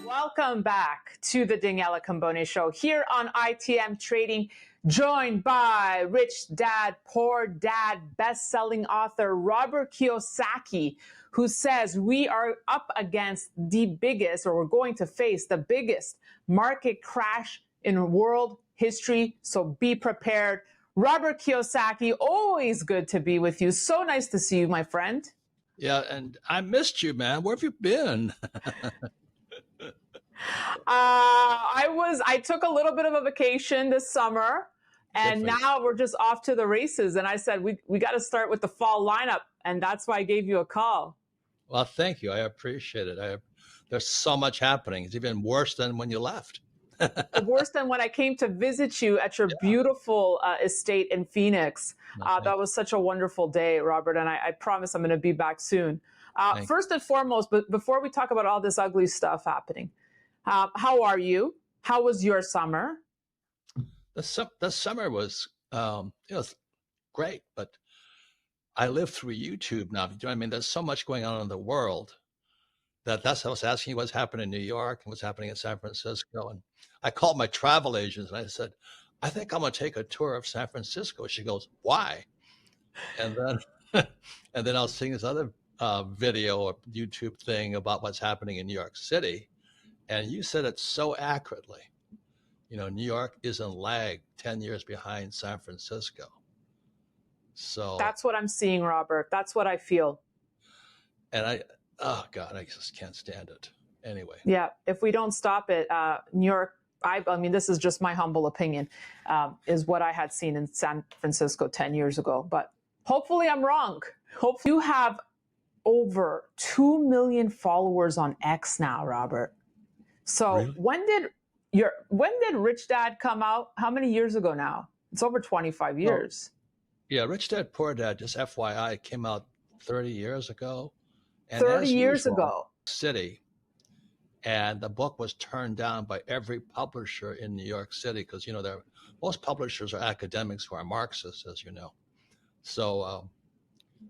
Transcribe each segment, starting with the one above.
Welcome back to the Daniela Cambone Show here on ITM Trading, joined by Rich Dad, Poor Dad, best-selling author Robert Kiyosaki, who says we are up against the biggest, or we're going to face the biggest market crash in world history. So be prepared. Robert Kiyosaki, always good to be with you. So nice to see you, my friend. Yeah, and I missed you, man. Where have you been? I took a little bit of a vacation this summer, and now we're just off to the races. And I said, we got to start with the fall lineup. And that's why I gave you a call. Well, thank you. I appreciate it. There's so much happening. It's even worse than when you left. Worse than when I came to visit you at your beautiful estate in Phoenix. That was such a wonderful day, Robert. And I promise I'm going to be back soon. First and foremost, but before we talk about all this ugly stuff happening, how are you? How was your summer? The summer was, great, but I live through YouTube now. You know what I mean? There's so much going on in the world that's what I was asking you what's happening in New York and what's happening in San Francisco. And I called my travel agent and I said, I think I'm going to take a tour of San Francisco. She goes, why? And then, and then I was seeing this other video or YouTube thing about what's happening in New York City. And you said it so accurately. You know, New York is in lag 10 years behind San Francisco. So that's what I'm seeing, Robert. That's what I feel. And oh God, I just can't stand it. Anyway. Yeah, if we don't stop it, New York, I mean, this is just my humble opinion, is what I had seen in San Francisco 10 years ago. But hopefully I'm wrong. Hopefully you have over 2 million followers on X now, Robert. So really? when did Rich Dad come out? How many years ago now? It's over 25 years. Yeah, Rich Dad, Poor Dad, just FYI, came out 30 years ago. And 30 years ago. City. And the book was turned down by every publisher in New York City because, you know, most publishers are academics who are Marxists, as you know. So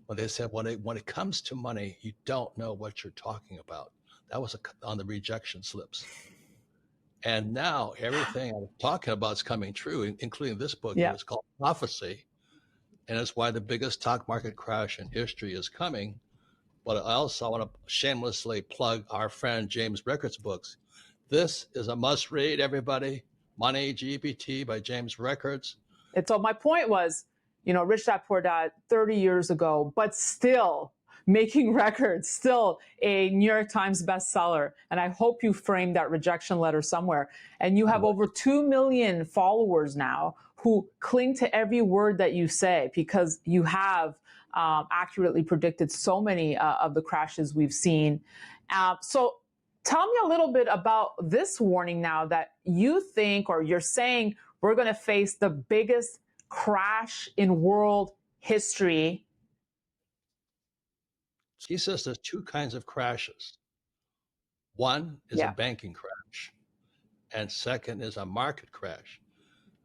when they said, when it comes to money, you don't know what you're talking about. That was on the rejection slips. And now everything I'm talking about is coming true, including this book. It's called Prophecy. And it's why the biggest stock market crash in history is coming. But I also want to shamelessly plug our friend James Rickards' books. This is a must read, everybody. Money GPT by James Rickards. And so my point was, you know, Rich Dad Poor Dad 30 years ago, but still making records, still a New York Times bestseller. And I hope you framed that rejection letter somewhere. And you have over 2 million followers now who cling to every word that you say because you have accurately predicted so many of the crashes we've seen. So tell me a little bit about this warning now that you think, or you're saying, we're going to face the biggest crash in world history. He says there's two kinds of crashes. One is a banking crash, and second is a market crash.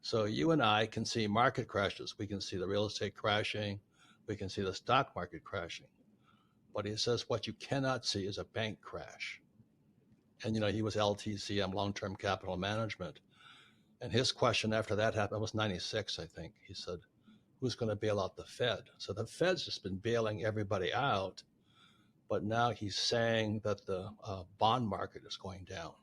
So you and I can see market crashes. We can see the real estate crashing. We can see the stock market crashing. But he says what you cannot see is a bank crash. And, you know, he was LTCM, long-term capital management. And his question after that happened was 96, I think. He said, who's going to bail out the Fed? So the Fed's just been bailing everybody out. But now he's saying that the bond market is going down.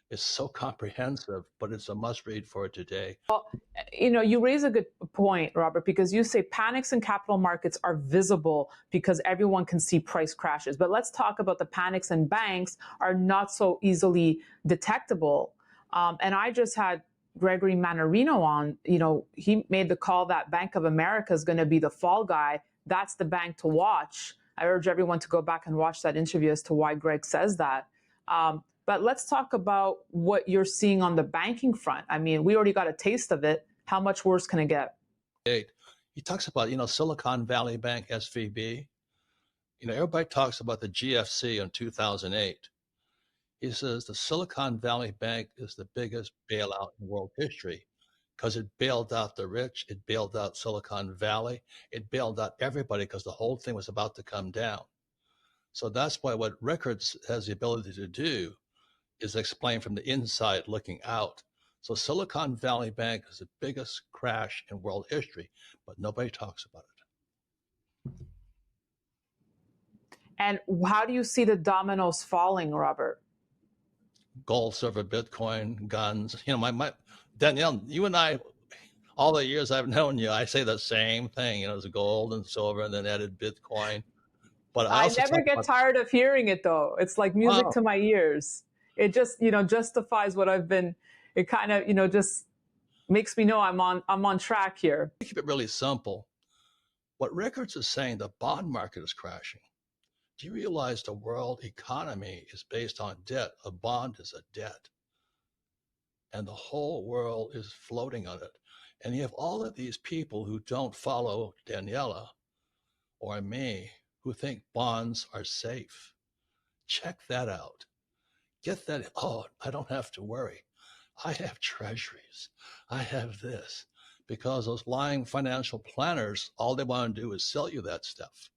It's so comprehensive, but it's a must read for today. Well, you know, you raise a good point, Robert, because you say panics in capital markets are visible because everyone can see price crashes. But let's talk about the panics in banks are not so easily detectable. And I just had Gregory Mannarino on, you know, he made the call that Bank of America is going to be the fall guy. That's the bank to watch. I urge everyone to go back and watch that interview as to why Greg says that. But let's talk about what you're seeing on the banking front. I mean, we already got a taste of it. How much worse can it get? He talks about, you know, Silicon Valley Bank, SVB. You know, everybody talks about the GFC in 2008. He says the Silicon Valley Bank is the biggest bailout in world history because it bailed out the rich, it bailed out Silicon Valley, it bailed out everybody because the whole thing was about to come down. So that's why what records has the ability to do is explain from the inside looking out. So Silicon Valley Bank is the biggest crash in world history, but nobody talks about it. And how do you see the dominoes falling, Robert? Gold, silver, Bitcoin, guns. You know, my Danielle, you and I, all the years I've known you, I say the same thing. You know, it's gold and silver, and then added Bitcoin. But I never get tired of hearing it, though. It's like music to my ears. It just, justifies what I've been. It kind of, just makes me know I'm on track here. Keep it really simple. What records is saying, the bond market is crashing. Do you realize the world economy is based on debt? A bond is a debt. And the whole world is floating on it. And you have all of these people who don't follow Daniela or me, who think bonds are safe. Check that out. Get that. Oh, I don't have to worry. I have treasuries. I have this. Because those lying financial planners, all they want to do is sell you that stuff.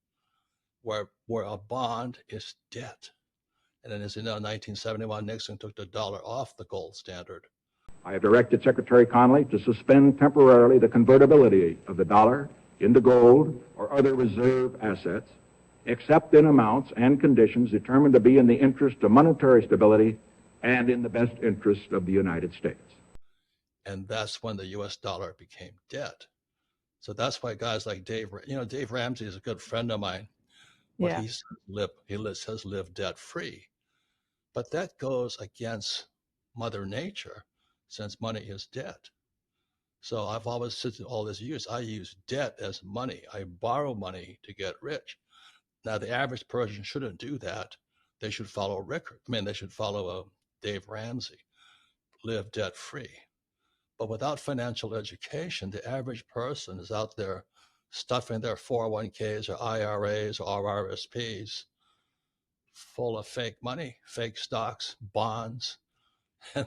Where a bond is debt. And then, as you know, in 1971, Nixon took the dollar off the gold standard. I have directed Secretary Connally to suspend temporarily the convertibility of the dollar into gold or other reserve assets, except in amounts and conditions determined to be in the interest of monetary stability and in the best interest of the United States. And that's when the U.S. dollar became debt. So that's why guys like Dave Ramsey is a good friend of mine. But yeah. he says live debt free. But that goes against Mother Nature, since money is debt. So I've always said all these years, I use debt as money. I borrow money to get rich. Now, the average person shouldn't do that. They should follow they should follow Dave Ramsey, live debt free. But without financial education, the average person is out there stuffing their 401ks or IRAs or RRSPs full of fake money, fake stocks, bonds. And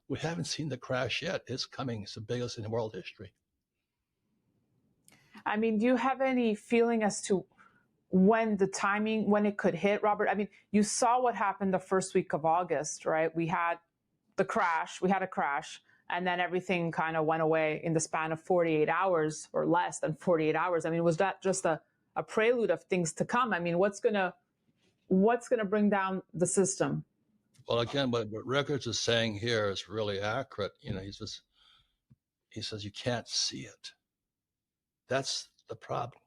we haven't seen the crash yet. It's coming. It's the biggest in world history. I mean, do you have any feeling as to when it could hit, Robert? I mean, you saw what happened the first week of August, right? We had a crash, and then everything kind of went away in the span of 48 hours or less than 48 hours. I mean, was that just a prelude of things to come? I mean, what's gonna bring down the system? Well, again, what Records is saying here is really accurate. You know, he says you can't see it. That's the problem.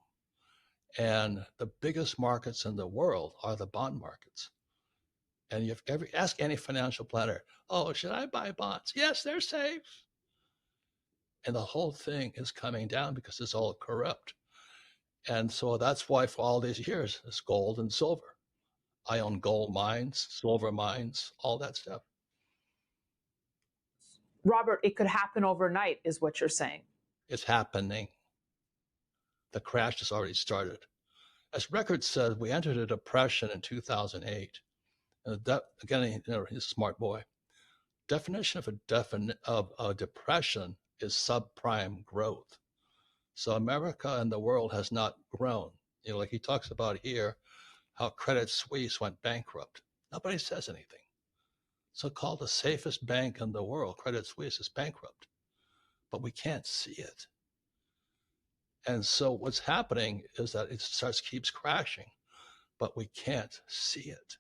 And the biggest markets in the world are the bond markets. And you ask any financial planner, oh, should I buy bonds? Yes, they're safe. And the whole thing is coming down because it's all corrupt. And so that's why for all these years, it's gold and silver. I own gold mines, silver mines, all that stuff. Robert, it could happen overnight, is what you're saying. It's happening. The crash has already started. As Records says, we entered a depression in 2008. And again, he's a smart boy. Definition of a depression is subprime growth. So America and the world has not grown. You know, like he talks about here, how Credit Suisse went bankrupt. Nobody says anything. So-called the safest bank in the world, Credit Suisse, is bankrupt. But we can't see it. And so what's happening is that it keeps crashing, but we can't see it.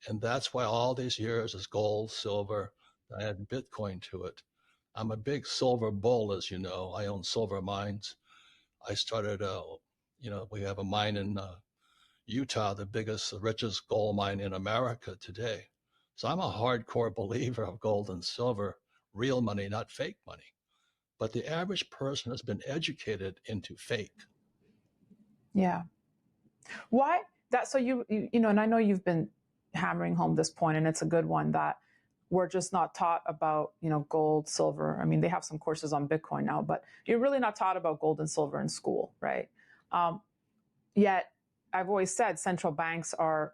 And that's why all these years is gold, silver, I add Bitcoin to it. I'm a big silver bull, as you know. I own silver mines. I started, we have a mine in Utah, the richest gold mine in America today. So I'm a hardcore believer of gold and silver, real money, not fake money. But the average person has been educated into fake. Yeah. Why that? So you know, and I know you've been hammering home this point, and it's a good one, that we're just not taught about, gold, silver. I mean, they have some courses on Bitcoin now, but you're really not taught about gold and silver in school, right? Yet I've always said central banks are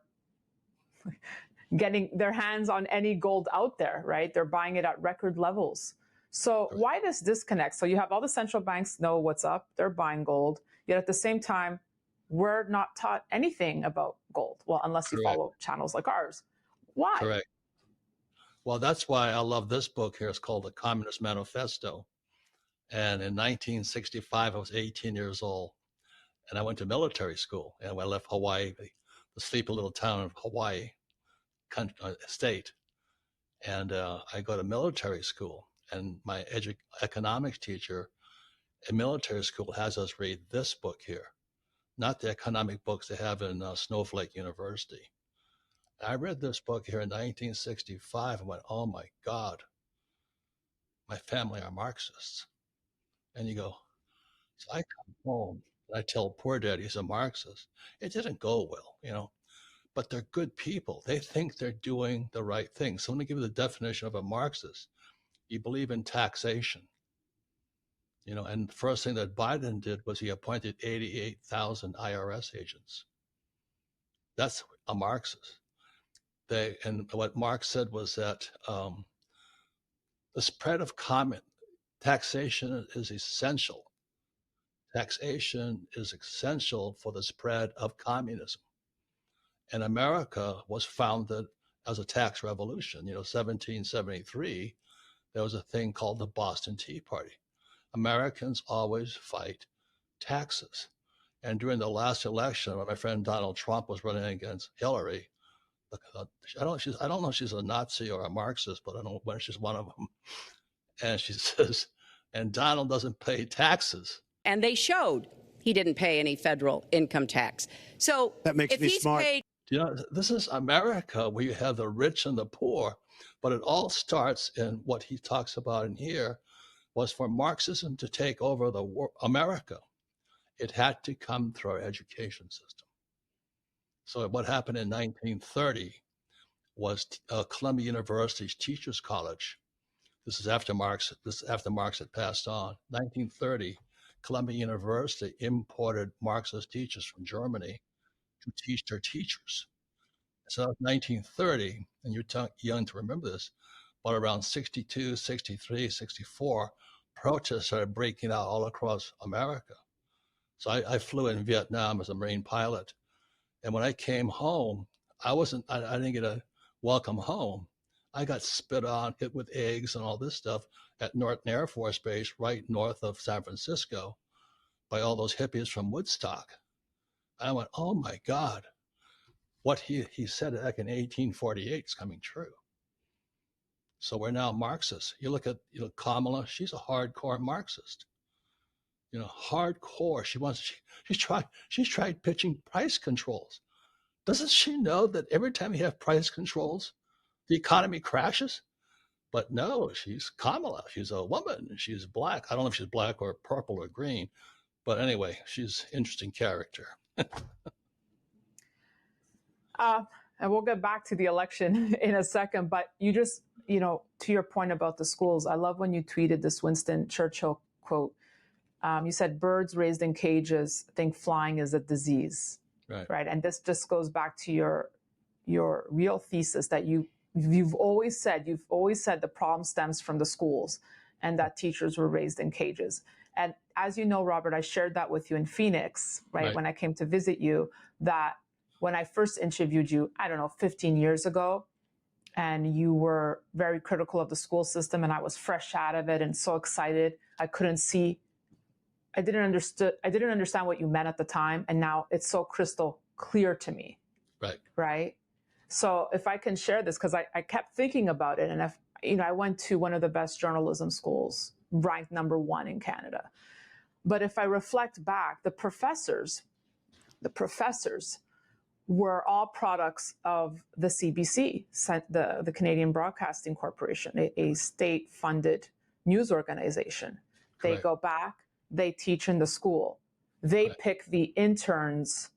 getting their hands on any gold out there, right? They're buying it at record levels. So why this disconnect? So you have all the central banks know what's up, they're buying gold, yet at the same time, we're not taught anything about gold. Well, unless you follow channels like ours. Why? Correct. Well, that's why I love this book here. It's called The Communist Manifesto. And in 1965, I was 18 years old. And I went to military school. And when I left Hawaii, the sleepy little town of Hawaii state. And I go to military school. And my economics teacher in military school has us read this book here, not the economic books they have in Snowflake University. I read this book here in 1965 and went, oh my God, my family are Marxists. And you go, so I come home and I tell poor dad he's a Marxist. It didn't go well, but they're good people. They think they're doing the right thing. So let me give you the definition of a Marxist. You believe in taxation. And the first thing that Biden did was he appointed 88,000 IRS agents. That's a Marxist. And what Marx said was that the spread of taxation is essential. Taxation is essential for the spread of communism. And America was founded as a tax revolution. 1773, there was a thing called the Boston Tea Party. Americans always fight taxes. And during the last election, when my friend Donald Trump was running against Hillary, I don't know if she's a Nazi or a Marxist, but I don't know when she's one of them. And she says, and Donald doesn't pay taxes. And they showed he didn't pay any federal income tax. So that makes me smart. This is America where you have the rich and the poor, but it all starts in what he talks about in here was for Marxism to take over America. It had to come through our education system. So what happened in 1930 was Columbia University's Teachers College. This is after Marx had passed on. 1930, Columbia University imported Marxist teachers from Germany to teach their teachers. So that was 1930, and you're young to remember this, but around 62, 63, 64, protests started breaking out all across America. So I flew in Vietnam as a Marine pilot. And when I came home, I didn't get a welcome home. I got spit on, hit with eggs and all this stuff at Norton Air Force Base, right north of San Francisco, by all those hippies from Woodstock. I went, oh my God, what he said back in 1848 is coming true. So we're now Marxists. You look at Kamala, she's a hardcore Marxist. Hardcore. She's tried pitching price controls. Doesn't she know that every time you have price controls, the economy crashes? But no, she's Kamala. She's a woman. She's black. I don't know if she's black or purple or green, but anyway, she's an interesting character. And we'll get back to the election in a second, but you just, to your point about the schools, I love when you tweeted this Winston Churchill quote. You said birds raised in cages think flying is a disease, right? And this just goes back to your real thesis that you've always said the problem stems from the schools and that teachers were raised in cages. And as you know, Robert, I shared that with you in Phoenix, right? When I came to visit you, that when I first interviewed you, 15 years ago, and you were very critical of the school system, and I was fresh out of it and so excited. I didn't understand what you meant at the time, and now it's so crystal clear to me. Right. So if I can share this, because I kept thinking about it, and I went to one of the best journalism schools, ranked number 1 in Canada. But if I reflect back, the professors were all products of the CBC, the Canadian Broadcasting Corporation, a state-funded news organization. They go back, they teach in the school. They pick the interns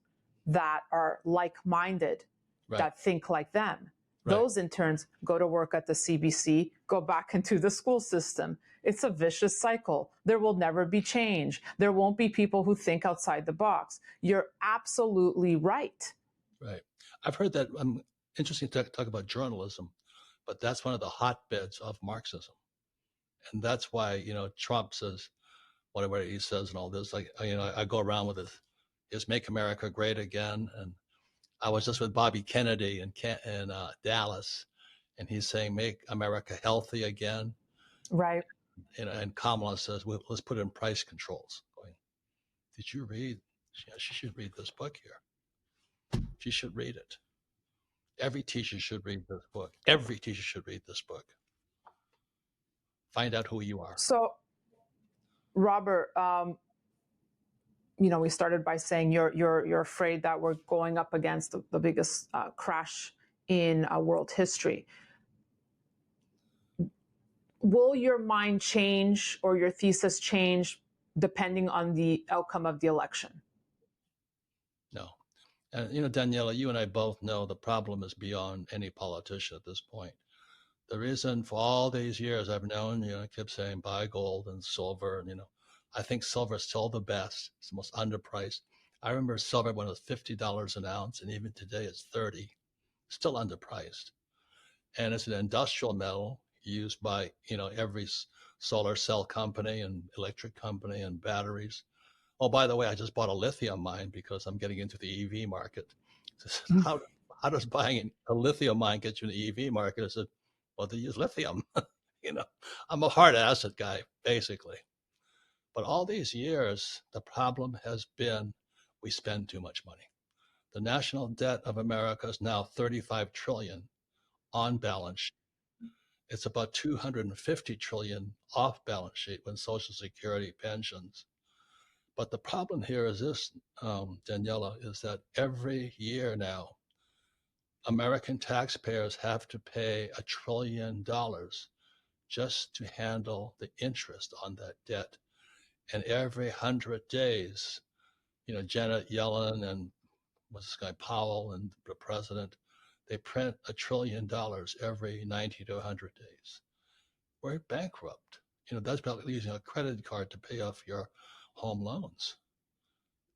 that are like-minded, that think like them. Those interns go to work at the CBC, go back into the school system. It's a vicious cycle. There will never be change. There won't be people who think outside the box. You're absolutely right. Right. I've heard that. Interesting to talk about journalism, but that's one of the hotbeds of Marxism. And that's why, Trump says whatever he says and all this. I go around with is Make America Great Again. And I was just with Bobby Kennedy in Dallas, and he's saying, make America healthy again. Right. And Kamala says, well, let's put in price controls. Going, did you read? Yeah, she should read this book here. She should read it. Every teacher should read this book. Every teacher should read this book. Find out who you are. So, Robert, we started by saying you're afraid that we're going up against the biggest crash in world history. Will your mind change or your thesis change depending on the outcome of the election? No. And, Daniela, you and I both know the problem is beyond any politician at this point. The reason for all these years I've known, I kept saying buy gold and silver. And, I think silver is still the best. It's the most underpriced. I remember silver when it was $50 an ounce, and even today it's $30. Still underpriced. And it's an industrial metal used by, every solar cell company and electric company and batteries. Oh, by the way, I just bought a lithium mine because I'm getting into the EV market. How does buying a lithium mine get you in the EV market? I said, well, they use lithium. I'm a hard asset guy, basically. But all these years, the problem has been we spend too much money. The national debt of America is now $35 trillion on balance sheet. It's about $250 trillion off balance sheet when Social Security, pensions. But the problem here is this, Daniela, is that every year now, American taxpayers have to pay $1 trillion just to handle the interest on that debt. And every 100 days, Janet Yellen and what's this guy, Powell, and the president, they print $1 trillion every 90 to 100 days. We're bankrupt. That's about using a credit card to pay off your home loans.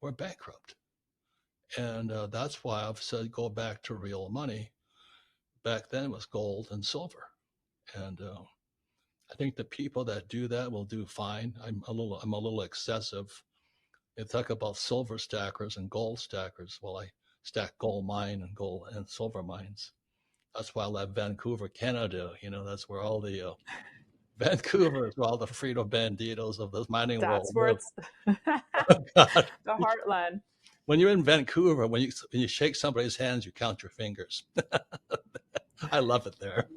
We're bankrupt. And that's why I've said go back to real money. Back then it was gold and silver. And I think the people that do that will do fine. I'm a little excessive. They talk about silver stackers and gold stackers. Well, I stack gold mine and gold and silver mines. That's why I love Vancouver, Canada. That's where all the Vancouver is where all the Frito Banditos of this mining world. That's where it's God. the heartland. When you're in Vancouver, when you shake somebody's hands, you count your fingers. I love it there.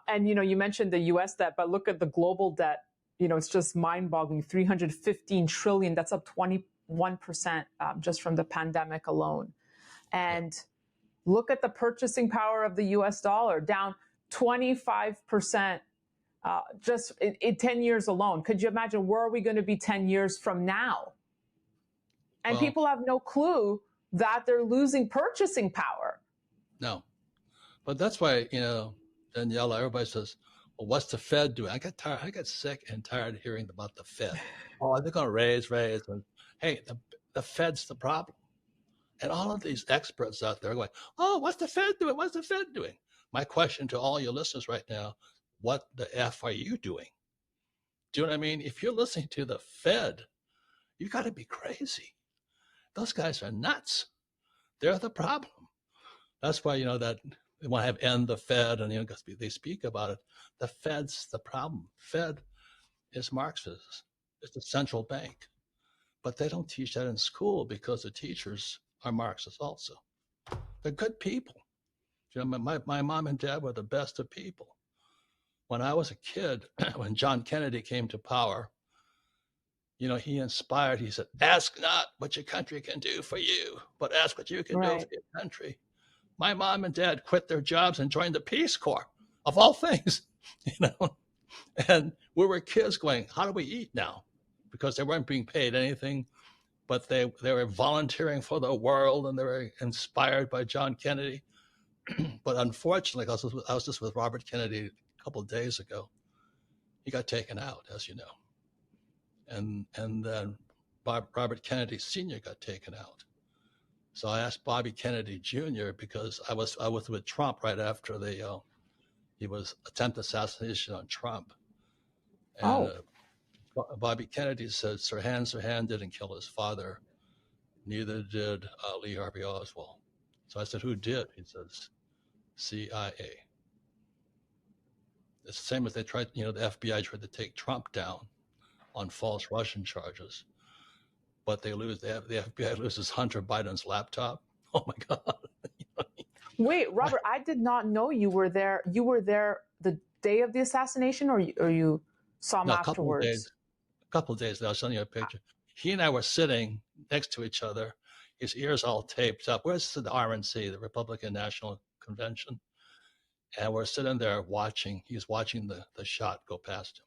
And you mentioned the U.S. debt, but look at the global debt. It's just mind-boggling. 315 trillion. That's up 21% just from the pandemic alone. And look at the purchasing power of the U.S. dollar, down 25% just in 10 years alone. Could you imagine where are we going to be 10 years from now? And people have no clue that they're losing purchasing power. No, but that's why, Daniela, everybody says, well, what's the Fed doing? I got sick and tired of hearing about the Fed. Oh, they're going to raise. And hey, the Fed's the problem. And all of these experts out there are going, oh, what's the Fed doing? What's the Fed doing? My question to all your listeners right now, what the F are you doing? Do you know what I mean? If you're listening to the Fed, you got to be crazy. Those guys are nuts. They're the problem. That's why, that they want to have end the Fed, and, because they speak about it. The Fed's the problem. Fed is Marxist. It's a central bank. But they don't teach that in school because the teachers are Marxists also. They're good people. My mom and dad were the best of people. When I was a kid, when John Kennedy came to power, he inspired, he said, ask not what your country can do for you, but ask what you can do for your country. My mom and dad quit their jobs and joined the Peace Corps, of all things, And we were kids going, how do we eat now? Because they weren't being paid anything, but they were volunteering for the world, and they were inspired by John Kennedy. But unfortunately, I was just with Robert Kennedy a couple of days ago. He got taken out, as you know. And then Robert Kennedy Sr. got taken out. So I asked Bobby Kennedy Jr. because I was with Trump right after he was attempted assassination on Trump. And Bobby Kennedy said, Sirhan didn't kill his father. Neither did Lee Harvey Oswald. So I said, who did? He says, CIA. It's the same as they tried, the FBI tried to take Trump down on false Russian charges, but they lose. The FBI loses Hunter Biden's laptop. Oh my God! Wait, Robert, I did not know you were there. You were there the day of the assassination, or you saw him afterwards? A couple of days. I'll send you a picture. He and I were sitting next to each other. His ears all taped up. Where's the RNC, the Republican National Convention? And we're sitting there watching. He's watching the shot go past him.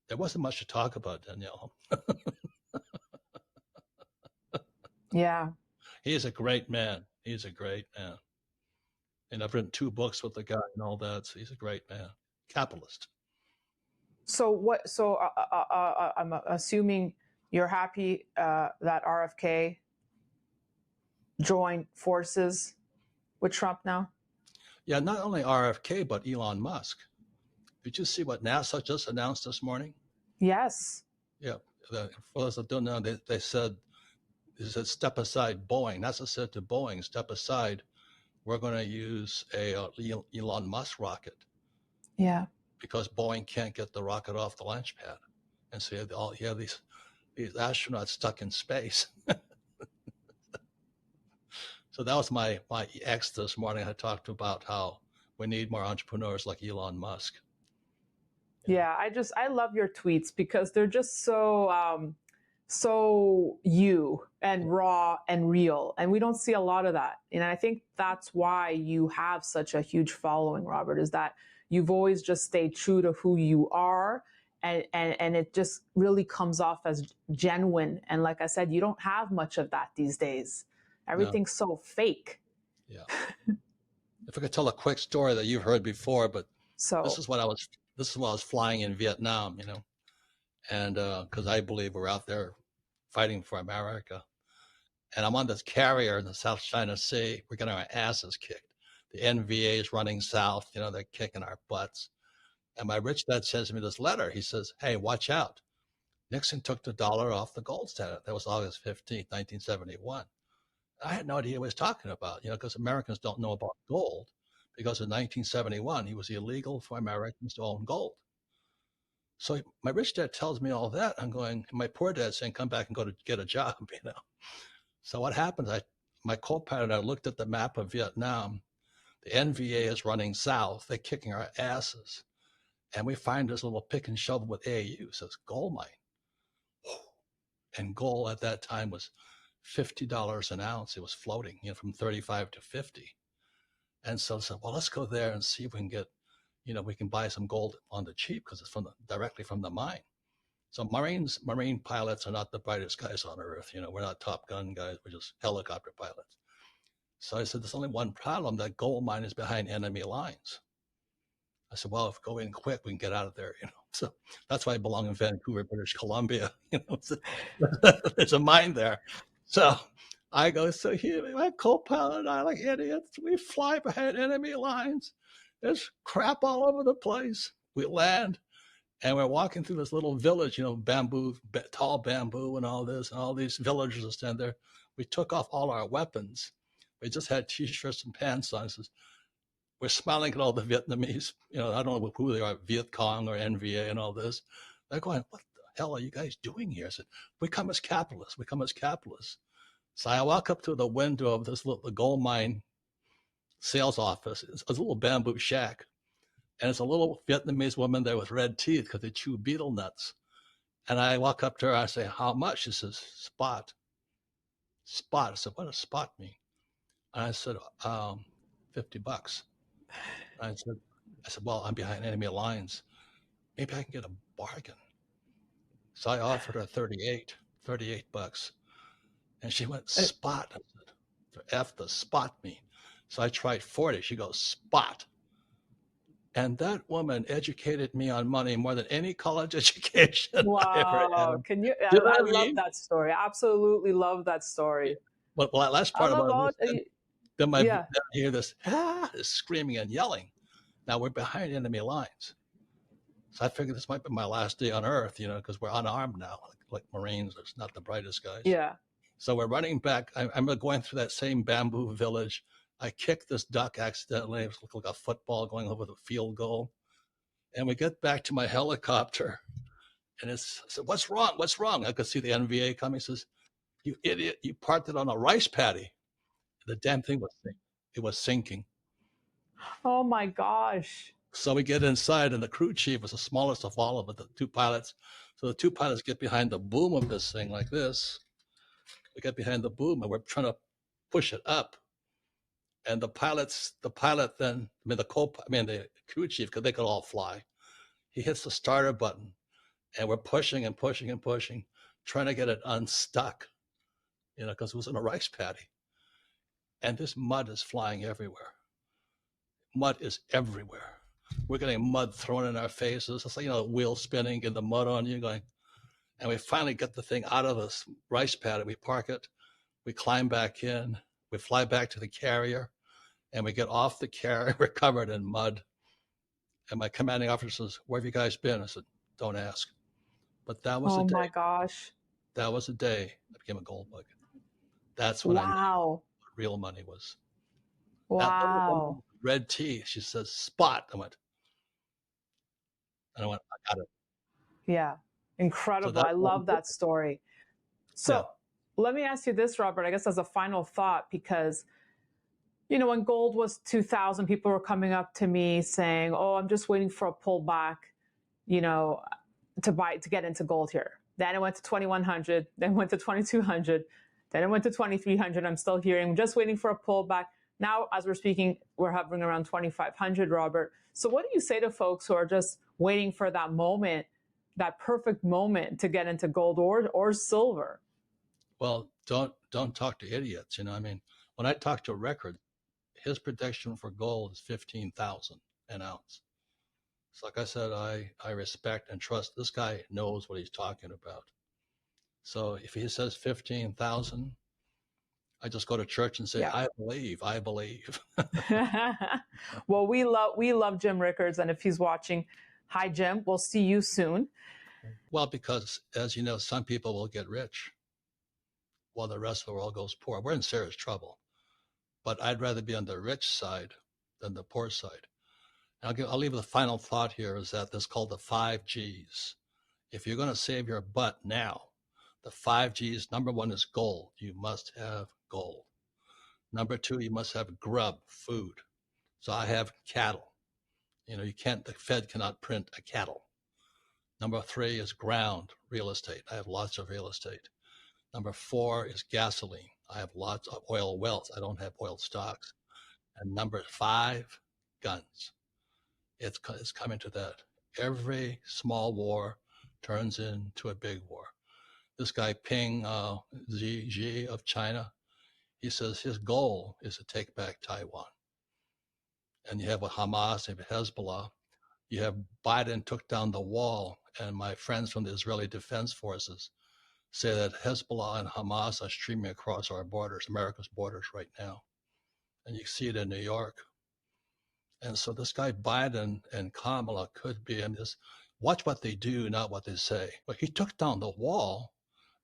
There wasn't much to talk about, Danielle. Yeah. He's a great man. He's a great man. And I've written 2 books with the guy and all that. So he's a great man. Capitalist. So what? So I'm assuming you're happy that RFK joined forces with Trump now? Yeah, not only RFK, but Elon Musk. Did you see what NASA just announced this morning? Yes. Yeah. For those that don't know, they said step aside Boeing. NASA said to Boeing, step aside. We're going to use a Elon Musk rocket. Yeah. Because Boeing can't get the rocket off the launch pad. And so you have these astronauts stuck in space. So that was my ex this morning. I talked about how we need more entrepreneurs like Elon Musk. Yeah, I love your tweets because they're just so you and raw and real, and we don't see a lot of that. And I think that's why you have such a huge following, Robert, is that you've always just stayed true to who you are, and it just really comes off as genuine. And like I said, you don't have much of that these days. Everything's so fake. Yeah. If I could tell a quick story that you've heard before, but this is when I was flying in Vietnam, and because I believe we're out there fighting for America, and I'm on this carrier in the South China Sea. We're getting our asses kicked. The NVA is running south. They're kicking our butts. And my rich dad sends me this letter. He says, hey, watch out. Nixon took the dollar off the gold standard. That was August 15th, 1971. I had no idea what he was talking about, because Americans don't know about gold, because in 1971, it was illegal for Americans to own gold. So my rich dad tells me all that. I'm going, my poor dad's saying, come back and go to get a job, So what happens, my co-pilot, I looked at the map of Vietnam. The NVA is running south. They're kicking our asses. And we find this little pick and shovel with AAU. It says gold mine. And gold at that time was $50 an ounce. It was floating, from 35 to 50. And so I said, well, let's go there and see if we can get, we can buy some gold on the cheap because it's directly from the mine. So Marine pilots are not the brightest guys on earth. We're not Top Gun guys. We're just helicopter pilots. So I said, there's only one problem. That gold mine is behind enemy lines. I said, well, if we go in quick, we can get out of there, So that's why I belong in Vancouver, British Columbia. There's a mine there. So I go, so here, my co-pilot and I, like idiots, we fly behind enemy lines. There's crap all over the place. We land, and we're walking through this little village, bamboo, tall bamboo and all this, and all these villagers are standing there. We took off all our weapons. We just had T-shirts and pants on. We're smiling at all the Vietnamese, I don't know who they are, Viet Cong or NVA and all this. They're going, what the hell are you guys doing here? I said, we come as capitalists. We come as capitalists. So I walk up to the window of this the gold mine sales office. It's a little bamboo shack. And it's a little Vietnamese woman there with red teeth because they chew betel nuts. And I walk up to her, I say, how much? She says, spot. Spot. I said, what does spot mean? And I said, $50. I said, well, I'm behind enemy lines. Maybe I can get a bargain. So I offered her $38. And she went, spot. I said, F the spot mean. So I tried 40. She goes, spot. And that woman educated me on money more than any college education I ever had. Can you? I love that story. Absolutely love that story. Well, that last part about it. Then I hear this screaming and yelling. Now we're behind enemy lines. So I figured this might be my last day on Earth, because we're unarmed now, like Marines. It's not the brightest guys. Yeah. So we're running back. I'm going through that same bamboo village. I kicked this duck accidentally. It looked like a football going over the field goal. And we get back to my helicopter, and I said, "What's wrong? What's wrong?" I could see the NVA coming. He says, "You idiot! You parked it on a rice paddy." The damn thing was sinking. It was sinking. Oh my gosh. So we get inside, and the crew chief was the smallest of all of it, the two pilots. So the two pilots get behind the boom of this thing like this. We get behind the boom, and we're trying to push it up. And the pilot then, the crew chief, because they could all fly, he hits the starter button, and we're pushing and pushing and pushing, trying to get it unstuck, because it was in a rice paddy. And this mud is flying everywhere. Mud is everywhere. We're getting mud thrown in our faces. It's like, the wheel spinning and the mud on you going. And we finally get the thing out of this rice paddy. We park it. We climb back in. We fly back to the carrier. And we get off the carrier. We're covered in mud. And my commanding officer says, "Where have you guys been?" I said, "Don't ask." But that was a day. Oh my gosh. That was a day I became a gold bug. That's when I knew what real money was. Wow. Red tea. She says, "Spot." I went, "I got it." Yeah. Incredible. I love that story. So let me ask you this, Robert, I guess as a final thought, because, when gold was 2,000, people were coming up to me saying, "Oh, I'm just waiting for a pullback, to get into gold here." Then it went to 2,100, then went to 2,200, then it went to 2,300. I'm still hearing, just waiting for a pullback. Now, as we're speaking, we're hovering around 2,500, Robert. So what do you say to folks who are just waiting for that moment, that perfect moment to get into gold or silver? Well, don't talk to idiots. When I talk to Record, his prediction for gold is 15,000 an ounce. So like I said, I respect and trust this guy knows what he's talking about. So if he says 15,000, I just go to church and say, I believe. Well, we love Jim Rickards, and if he's watching, hi Jim, we'll see you soon. Well, because as you know, some people will get rich while the rest of the world goes poor. We're in serious trouble. But I'd rather be on the rich side than the poor side. I'll leave the final thought here is that this is called the 5 Gs. If you're going to save your butt now, the 5 Gs, number 1 is gold. You must have gold. Number 2, you must have grub, food. So I have cattle. The Fed cannot print a cattle. Number 3 is ground, real estate. I have lots of real estate. Number 4 is gasoline. I have lots of oil wells. I don't have oil stocks. And number 5, guns. It's coming to that. Every small war turns into a big war. This guy Ping Xi of China, he says his goal is to take back Taiwan. And you have a Hamas, you have Hezbollah. You have Biden took down the wall, and my friends from the Israeli Defense Forces say that Hezbollah and Hamas are streaming across our borders, America's borders right now. And you see it in New York. And so this guy Biden and Kamala could be in this, watch what they do, not what they say. But he took down the wall,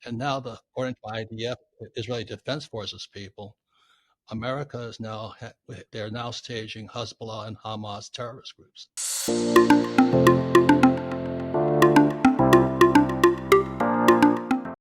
and now according to IDF, Israeli Defense Forces people, America is now, they're now staging Hezbollah and Hamas terrorist groups.